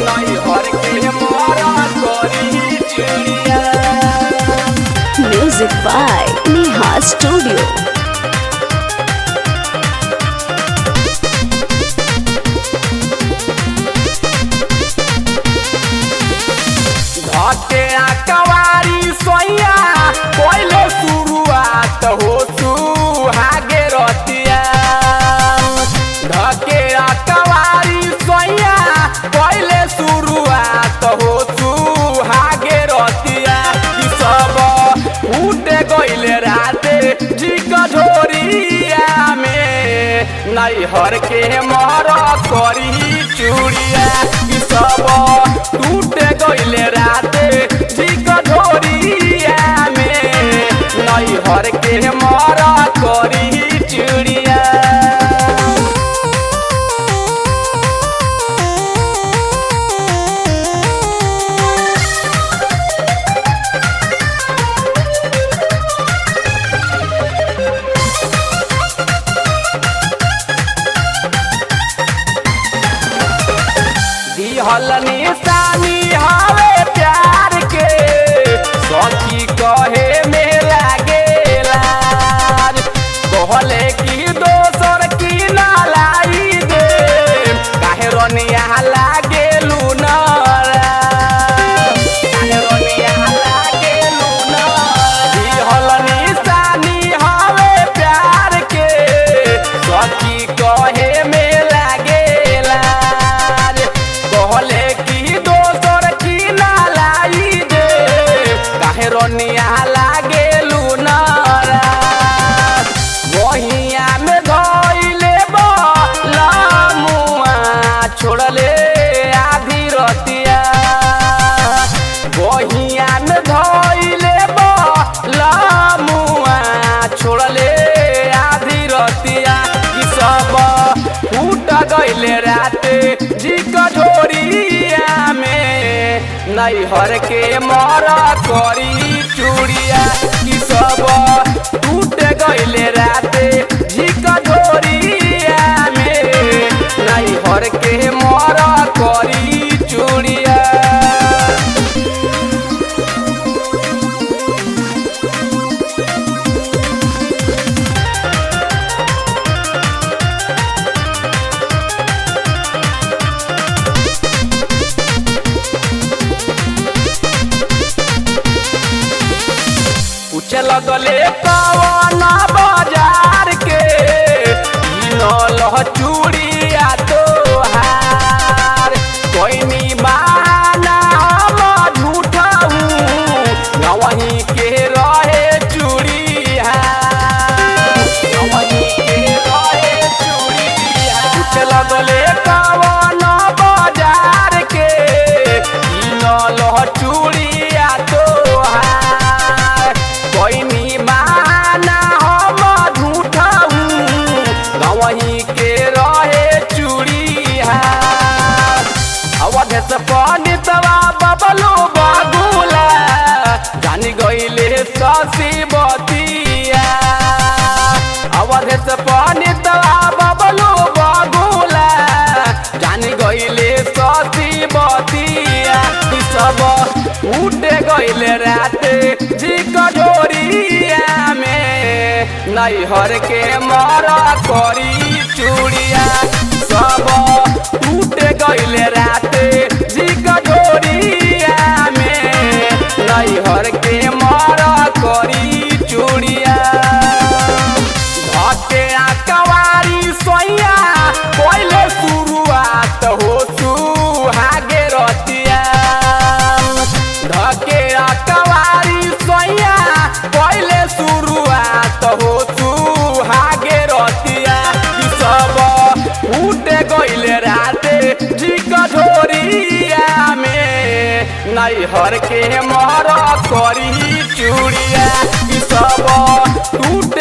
नैहर के मोरा करी चुड़िया। Music by Neha Studio. धके कवारी सोया पहले शुरुआत हो सुहागे रतिया। धके कवारी सोया पहले शुरुआत हो सुहागे रतिया। कि सब फूटे गइले राते जी कझोरिया में नैहर के मोर करी चूड़िया। कि सब टूटे गइले राते जी कझोरिया में नैहर के मोर करी चूड़िया। दिहल निशानी हवे प्यार के सखी कहे में लागेला। कहले कि दोसर की ना लाई दे काहे रनिया लागेलू नरा। काहे रनिया लागेलू नरा। दिहल निशानी हवे प्यार के सखी कहे में लागेला। कहले कि दोसर की ना लाई दे काहे रनिया लागेलू नरा। वहिया में धइले बलमुआ छोड़ले आधी रतिया। वहिया में धइले बलमुआ छोड़ले आधी रतिया। कि सब फूट गइले राते जी कझोरिया में नैहर के मोर करी चूड़िया। कि सब टूट गइले राते जी कझोरिया में नैहर के मोर करी चूड़िया। पूछे लगले कवन बाजार के किनल चूड़िया तोहार। कोई बहाना हम झूठा हूँ नवही के रहे चूड़िया। नवही के रहे चूड़िया। पूछे लगले कवन बाजार के किनल चूड़िया तोहार। कोई बहाना हम झूठा हूँ गवही के रहे चूड़िया। अवध से पंडितवा बबलू बगुला जानी गइले शशि बतिया। अवध से पंडितवा बबलू बगुला जानी गइले शशि बतिया। कि सब उठे गइले राते जी कझोरिया में नैहर के मोर करी चूड़िया। सब टूटे गइले राते जी कझोरिया में नैहर के मोर करी चूड़िया। धके कवारी सोया पहले शुरुआत हो सुहागे रतिया। धके कवारी सोया पहले शुरुआत हो सुहागे रतिया। कि सब फूटे गइले राते जी कझोरिया में नैहर के मोर करी चूड़िया। कि सब टूट